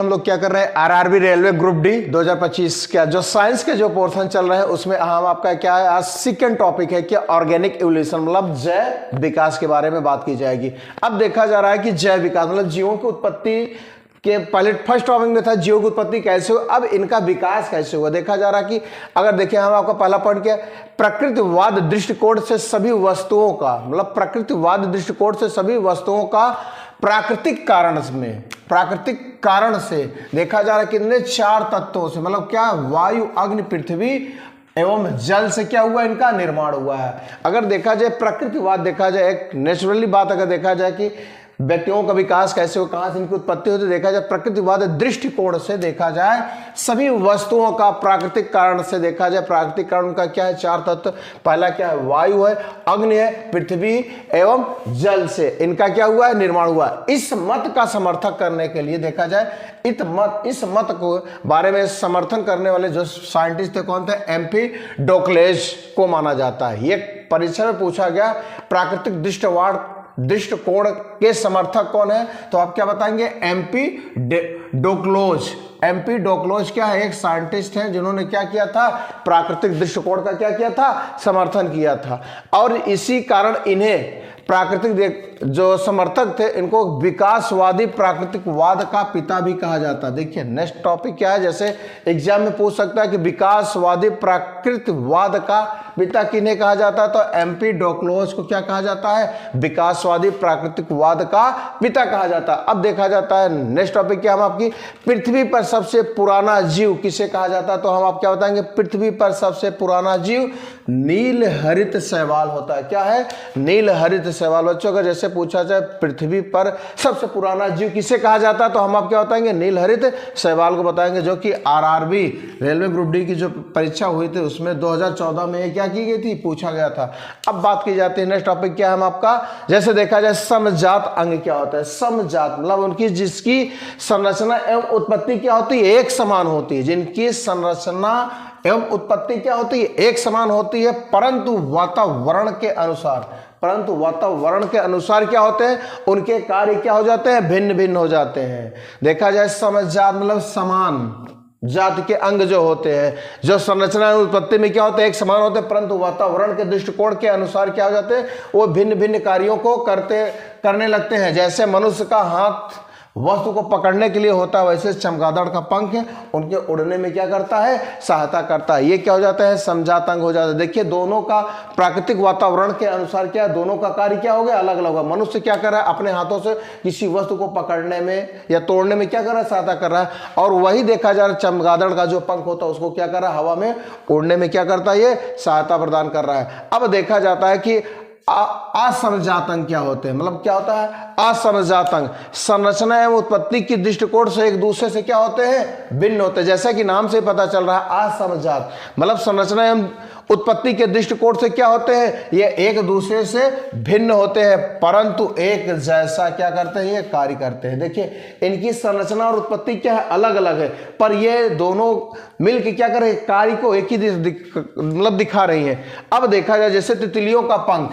हम लोग क्या कर रहे हैं, आरआरबी रेलवे ग्रुप डी 2025 का जो साइंस के जो पोर्शन चल रहे हैं उसमें हम आपका क्या है, आज सेकंड टॉपिक है कि ऑर्गेनिक इवोल्यूशन मतलब जैव विकास के बारे में बात की जाएगी। अब देखा जा रहा है कि जैव विकास मतलब जीवों की उत्पत्ति के पहले फर्स्ट टॉपिक में था जीवों की उत्पत्ति कैसे हुई, अब इनका विकास कैसे हुआ। देखा जा रहा है कि अगर देखिए हम आपका पहला पॉइंट क्या है, प्रकृतिवाद दृष्टिकोण से सभी वस्तुओं का मतलब प्रकृतिवाद दृष्टिकोण से सभी वस्तुओं का प्राकृतिक कारण से देखा जा रहा है कितने चार तत्वों से मतलब क्या, वायु अग्नि पृथ्वी एवं जल से क्या हुआ, इनका निर्माण हुआ है। अगर देखा जाए प्रकृतिवाद, देखा जाए एक नेचुरली बात अगर देखा जाए कि व्यक्तियों का विकास कैसे हो, कहां से इनकी उत्पत्ति होती है, देखा जाए प्रकृतिवाद दृष्टिकोण से देखा जाए सभी वस्तुओं का प्राकृतिक कारण से देखा जाए, प्राकृतिक कारण का क्या है, चार तत्व। पहला क्या है, वायु है, अग्नि है, पृथ्वी एवं जल से इनका क्या हुआ है, निर्माण हुआ। इस मत का समर्थन करने के लिए देखा जाए इस मत को बारे में समर्थन करने वाले जो साइंटिस्ट थे कौन थे, एम्पिडोक्लेस को माना जाता है। ये परीक्षा में पूछा गया प्राकृतिक दृष्टिकोण के समर्थक कौन है, तो आप क्या बताएंगे, एम्पिडोक्लोज क्या है, एक साइंटिस्ट है जिन्होंने क्या किया था, प्राकृतिक दृष्टिकोण का क्या किया था, समर्थन किया था। और इसी कारण इन्हें प्राकृतिक जो समर्थक थे इनको विकासवादी प्राकृतिकवाद का पिता भी कहा जाता है। देखिए नेक्स्ट टॉपिक क्या है, जैसे एग्जाम में पूछ सकता है कि विकासवादी प्राकृतिकवाद का पिता किन्हें कहा जाता है, तो एम्पिडोक्लोज को क्या कहा जाता है, विकासवादी प्राकृतिकवाद का पिता कहा जाता है। अब देखा जाता है नेक्स्ट टॉपिक क्या, हम आपकी पृथ्वी पर सबसे पुराना जीव किसे कहा जाता है, तो हम आप क्या बताएंगे, पृथ्वी पर सबसे पुराना जीव नील हरित शैवाल होता है। क्या है, नील हरित शैवाल। बच्चों का जैसे पूछा जाए पृथ्वी पर सबसे पुराना जीव किसे कहा जाता है, तो हम आप क्या बताएंगे, नील हरित शैवाल को बताएंगे, जो कि आरआरबी रेलवे ग्रुप डी की जो परीक्षा हुई थी उसमें 2014 में क्या की गई थी, पूछा गया था। अब बात की जाती है नेक्स्ट टॉपिक क्या है, हम आपका जैसे देखा जाए समजात अंग क्या होता है। समजात मतलब उनकी जिसकी संरचना एवं उत्पत्ति क्या होती है, एक समान होती है, जिनकी संरचना एवं उत्पत्ति क्या होती है, एक समान होती है, परंतु वातावरण के अनुसार क्या होते हैं, उनके कार्य क्या हो जाते हैं, भिन्न भिन्न हो जाते हैं। देखा जाए समजात मतलब समान जाति के अंग जो होते हैं, जो संरचना उत्पत्ति में क्या होते हैं, एक समान होते हैं, परंतु वातावरण के दृष्टिकोण के अनुसार क्या हो जाते हैं, वो भिन्न भिन्न कार्यों को करने लगते हैं। जैसे मनुष्य का हाथ वस्तु को पकड़ने के लिए होता है, वैसे चमगादड़ का पंख है उनके उड़ने में क्या करता है, सहायता करता है। ये क्या हो जाता है, समजात अंग हो जाता है। देखिए दोनों का प्राकृतिक वातावरण के अनुसार क्या है, दोनों का कार्य क्या हो गया, अलग अलग होगा। मनुष्य क्या कर रहा है, अपने हाथों से किसी वस्तु को पकड़ने में या तोड़ने में क्या कर रहा है, सहायता कर रहा है। और वही देखा जा रहा है चमगादड़ का जो पंख होता है उसको क्या कर रहा है, हवा में उड़ने में क्या करता है, ये सहायता प्रदान कर रहा है। अब देखा जाता है कि असमजात अंग क्या होते हैं, मतलब क्या होता है, असमजात अंग संरचना एवं उत्पत्ति की दृष्टिकोण से एक दूसरे से क्या होते हैं, भिन्न होते हैं। जैसा कि नाम से पता चल रहा है असमजात मतलब संरचना एवं उत्पत्ति के दृष्टिकोण से क्या होते हैं, ये एक दूसरे से भिन्न होते हैं, परंतु एक जैसा क्या करते हैं, ये कार्य करते हैं। देखिए इनकी संरचना और उत्पत्ति क्या है, अलग अलग है, पर ये दोनों मिलकर क्या कर रहे हैं, कार्य को एक ही मतलब दिखा रही हैं। अब देखा जाए जैसे तितलियों का पंख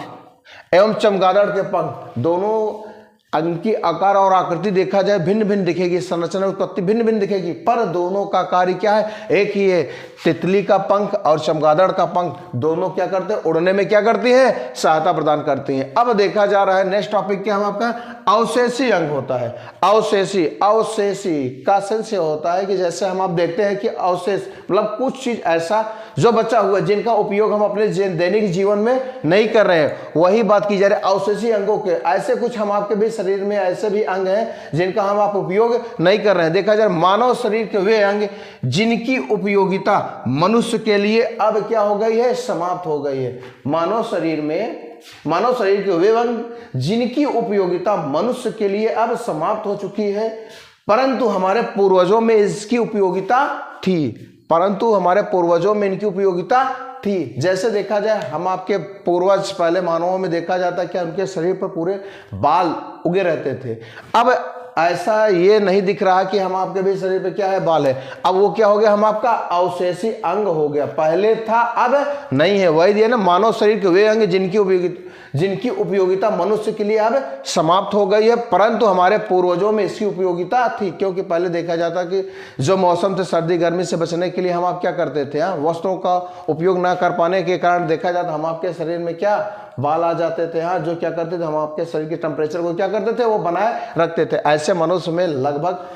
एवं चमगादड़ के पंख, दोनों इनकी आकार और आकृति देखा जाए भिन्न भिन्न दिखेगी, संरचना उत्पत्ति भिन्न भिन्न दिखेगी, पर दोनों का कार्य क्या है, एक ही है। तितली का पंख और चमगादड़ का पंख दोनों क्या करते हैं, उड़ने में क्या करती हैं, सहायता प्रदान करती हैं। अब देखा जा रहा है नेक्स्ट टॉपिक क्या है आपका, अवशेषी अंग होता है। अवशेषी का सेंस होता है कि जैसे हम आप देखते हैं कि अवशेष मतलब कुछ चीज ऐसा जो बचा हुआ है जिनका उपयोग हम अपने दैनिक जीवन में नहीं कर रहे हैं, वही बात की जा रही है अवशेषी अंगों के। ऐसे कुछ हम आपके भी शरीर में ऐसे भी अंग हैं जिनका हम आप उपयोग नहीं कर रहे हैं। देखा जाए मानव शरीर के वे अंग जिनकी उपयोगिता मनुष्य के लिए अब क्या हो गई है, समाप्त हो गई है। मानव शरीर के वे अंग जिनकी उपयोगिता मनुष्य के लिए अब समाप्त हो चुकी है, परंतु हमारे पूर्वजों में इसकी उपयोगिता थी। जैसे देखा जाए हम आपके पूर्वज पहले मानवों में देखा जाता है कि उनके शरीर पर पूरे बाल उगे रहते थे। अब ऐसा ये नहीं दिख रहा कि हम आपके भी शरीर पे क्या है, बाल है। अब वो क्या हो गया, हम आपका अवशेषी अंग हो गया, पहले था अब नहीं है। वही दिया ना, मानव शरीर के वे अंग जिनकी उपयोगिता मनुष्य के लिए अब समाप्त हो गई है, परंतु हमारे पूर्वजों में इसकी उपयोगिता थी। क्योंकि पहले देखा जाता कि जो मौसम से सर्दी गर्मी से बचने के लिए हम आप क्या करते थे, वस्त्रों का उपयोग ना कर पाने के कारण देखा जाता हम आपके शरीर में क्या बाल आ जाते थे। जो क्या करते थे, हम आपके शरीर के टेम्परेचर को क्या करते थे, वो बनाए रखते थे। ऐसे मनुष्य में लगभग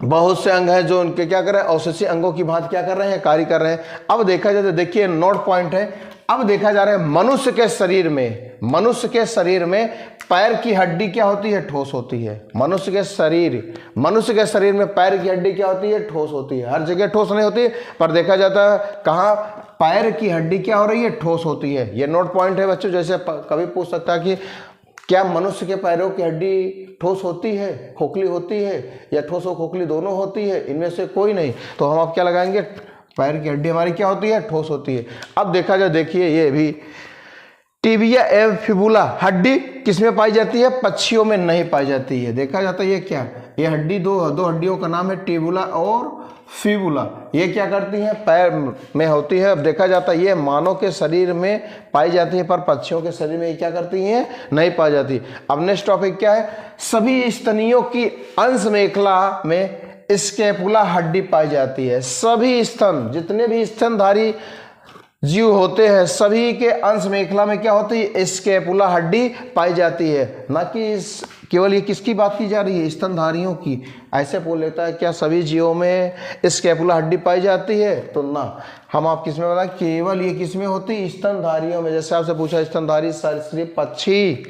बहुत से अंग हैं जो उनके क्या कर रहे हैं, अवशेषी अंगों की भांति क्या कर रहे हैं, कार्य कर रहे हैं। अब देखा जाए तो देखिए नोट पॉइंट है, अब देखा जा रहा है मनुष्य के शरीर में पैर की हड्डी क्या होती है, ठोस होती है। मनुष्य के शरीर में पैर की हड्डी क्या होती है, ठोस होती है। हर जगह ठोस नहीं होती, पर देखा जाता है कहाँ पैर की हड्डी क्या हो रही है, ठोस होती है। ये नोट पॉइंट है बच्चों। जैसे कभी पूछ सकता है कि क्या मनुष्य के पैरों की हड्डी ठोस होती है, खोखली होती है, या ठोस और खोखली दोनों होती है, इनमें से कोई नहीं, तो हम आप क्या लगाएंगे, पैर की हड्डी हमारी क्या होती है, ठोस होती है। अब देखा जाए, देखिए ये भी टिबिया एवं फिबुला हड्डी किसमें पाई जाती है, पक्षियों में नहीं पाई जाती है। देखा जाता है ये क्या, ये हड्डी दो हड्डियों का नाम है टिबुला और फिबुला। ये क्या करती हैं, पैर में होती है। अब देखा जाता है ये मानव के शरीर में पाई जाती है, पर पक्षियों के शरीर में ये क्या करती हैं, नहीं पाई जाती। अब नेक्स्ट टॉपिक क्या है, सभी स्तनियों की अंश मेखला में स्कैपुला हड्डी पाई जाती है। सभी स्तन, जितने भी स्तनधारी जीव होते हैं, सभी के अंश मेखला में क्या होती है, स्कैपुला हड्डी पाई जाती है। ना कि केवल ये किसकी बात की जा रही है, स्तनधारियों की। ऐसे बोल लेता है क्या सभी जीवों में स्कैपुला हड्डी पाई जाती है, तो ना, हम आप किस में बताएं, केवल ये किस में होती है, स्तनधारियों में। जैसे आपसे पूछा स्तनधारी सरीसृप पक्षी,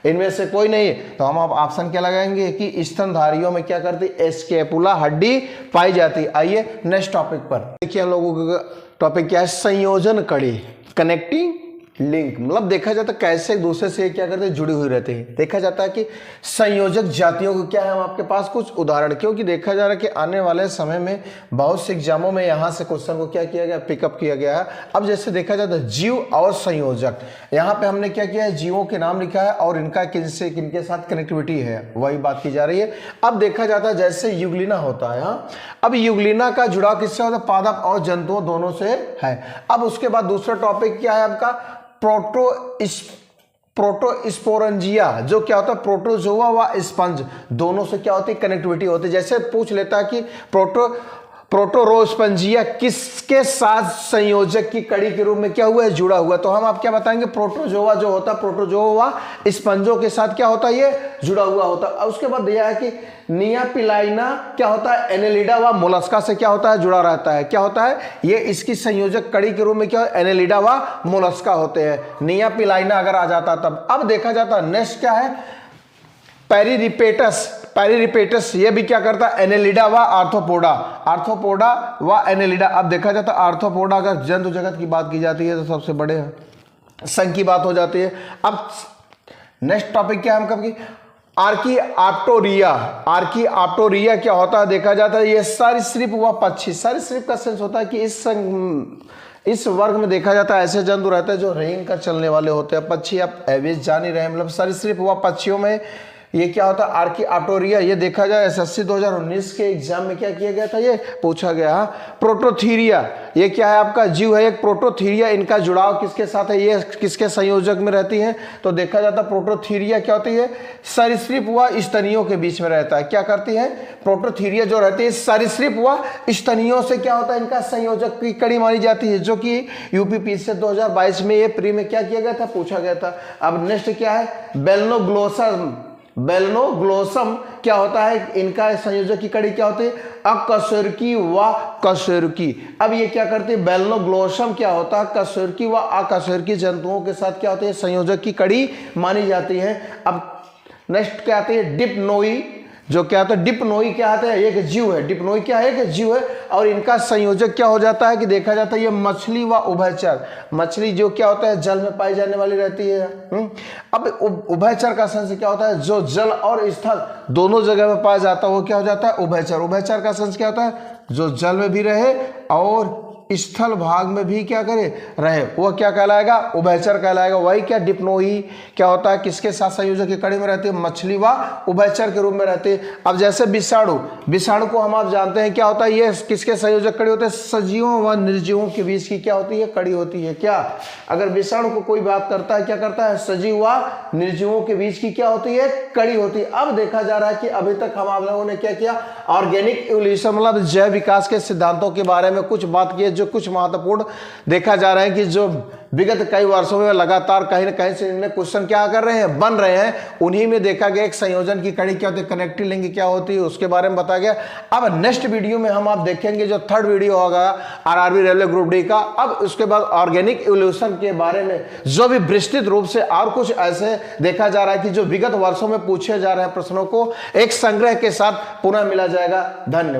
इनमें से कोई नहीं, तो हम आप ऑप्शन क्या लगाएंगे कि स्तनधारियों में क्या करती, स्कैपुला हड्डी पाई जाती। आइए नेक्स्ट टॉपिक पर देखिए, हम लोगों का टॉपिक क्या है, संयोजन कड़ी, कनेक्टिंग लिंक। मतलब देखा जाता है कैसे एक दूसरे से क्या करते हैं, जुड़ी हुई रहते हैं। देखा जाता है कि संयोजक जातियों को क्या है, हम आपके पास कुछ उदाहरण, क्योंकि देखा जा रहा है कि आने वाले समय में बहुत से एग्जामों में यहाँ से क्वेश्चन को क्या किया गया, पिकअप किया गया है। अब जैसे देखा जाता है जीव और संयोजक, यहाँ पे हमने क्या किया है, जीवों के नाम लिखा है और इनका किनके साथ कनेक्टिविटी है, वही बात की जा रही है। अब देखा जाता है जैसे युगलिना होता है, अब युगलिना का जुड़ाव किससे होता है, पादप और जंतुओं दोनों से है। अब उसके बाद दूसरा टॉपिक क्या है आपका, प्रोटोस्पोरंजिया, जो क्या होता है, प्रोटोजोआ व स्पंज दोनों से क्या होती है, कनेक्टिविटी होती है। जैसे पूछ लेता है कि प्रोटोरोस्पंजिया किसके साथ संयोजक की कड़ी के रूप में क्या हुआ है, जुड़ा हुआ, तो हम आप क्या बताएंगे, प्रोटोजोआ जो होता है, प्रोटोजोआ स्पंजों के साथ क्या होता है, ये जुड़ा हुआ होता है। उसके बाद दिया है कि नियापिलाइना क्या होता है, एनेलिडा व मोलस्का से क्या होता है, जुड़ा रहता है। क्या होता है, ये इसकी संयोजक कड़ी के रूप में क्या, एनेलिडा व मोलस्का होते हैं। नियापिलाइना अगर आ जाता तब। अब देखा जाता नेक्स्ट क्या है, पैरीरिपेटस, ये भी क्या करता है, एनेलिडा व आर्थ्रोपोडा व एनेलिडा। अब देखा जाता है आर्थ्रोपोडा, अगर जंतु जगत की बात की जाती है तो सबसे बड़े संघ की बात हो जाती है। अब नेक्स्ट टॉपिक क्या है हमका की, आर्किआप्टोरिया क्या होता है, देखा जाता है ये सरीसृप व पक्षी। सरीसृप का सेंस होता है कि इस वर्ग में देखा जाता है ऐसे जंतु रहते हैं जो रेंग कर चलने वाले होते हैं। पक्षी आप एवरेज जान ही रहे हैं, मतलब सरीसृप व पक्षियों में ये क्या होता है, आर्किआप्टोरिया। ये देखा जाए एसएससी 2019 के एग्जाम में क्या किया गया था, ये पूछा गया। प्रोटोथीरिया, ये क्या है आपका जीव है एक प्रोटोथीरिया, इनका जुड़ाव किसके साथ है, ये किसके संयोजक में रहती है, तो देखा जाता प्रोटोथीरिया क्या होती है, सरीसृप व स्तनियों के बीच में रहता है। क्या करती है, प्रोटोथीरिया जो रहती है सरीसृप व स्तनियों से क्या होता है, इनका संयोजक की कड़ी मानी जाती है, जो कि यूपीपीएससी से 2022 में ये प्री में क्या किया गया था, पूछा गया था। अब नेक्स्ट क्या है, बेलनोग्लोसम क्या होता है, इनका संयोजक की कड़ी क्या होती है, अकशेरुकी व कशेरुकी। अब ये क्या करती है, बेलनोग्लोसम क्या होता है, कशेरुकी व अकशेरुकी जंतुओं के साथ क्या होती है, संयोजक की कड़ी मानी जाती है। अब नेक्स्ट क्या आती है, डिप्नोई, जो क्या होता है, डिप्नोई क्या आता है, एक जीव है, डिप्नोई क्या है, एक जीव है, और इनका संयोजक क्या हो जाता है कि देखा जाता है ये मछली व उभयचर, मछली जो क्या होता है जल में पाई जाने वाली रहती है। अब उभयचर का सेंस क्या होता है, जो जल और स्थल दोनों जगह में पाया जाता है वो क्या हो जाता है, उभयचर। उभयचर का सेंस क्या होता है, जो जल में भी रहे और स्थल भाग में भी क्या करे रहे, वह क्या कहलाएगा, उभयचर कहलाएगा। वही क्या डिप्लोई क्या होता है, किसके साथ संयोजक की कड़ी में रहती है, मछली व उभयचर के रूप में रहती है। अब जैसे विषाणु, विषाणु को हम आप जानते हैं क्या होता है, ये किसके संयोजक कड़ी होते हैं, सजीवों व निर्जीवों के बीच की क्या होती है, कड़ी होती है। क्या अगर विषाणु को कोई बात करता है, क्या करता है, सजीव व निर्जीवों के बीच की क्या होती है, कड़ी होती है। अब देखा जा रहा है कि अभी तक हम आप लोगों ने क्या किया, ऑर्गेनिक इवोल्यूशन मतलब जैव विकास के सिद्धांतों के बारे में कुछ बात की है, जो कुछ महत्वपूर्ण देखा जा रहा है कि जो विगत कई वर्षों में लगातार कहीं ना कहीं से इनमें क्वेश्चन क्या कर रहे हैं, बन रहे हैं। उन्हीं में देखा गया एक संयोजन की कड़ी क्या होती है, कनेक्टिव लिंक क्या होती है, उसके बारे में बताया गया। अब नेक्स्ट वीडियो में हम आप देखेंगे, जो थर्ड वीडियो होगा आरआरबी रेलवे ग्रुप डी का। अब उसके बाद ऑर्गेनिक इवोल्यूशन के बारे में जो भी विस्तृत रूप से और कुछ ऐसे देखा जा रहा है कि जो विगत वर्षों में पूछे जा रहे हैं प्रश्नों को एक संग्रह के साथ पुनः मिला जाएगा। धन्यवाद।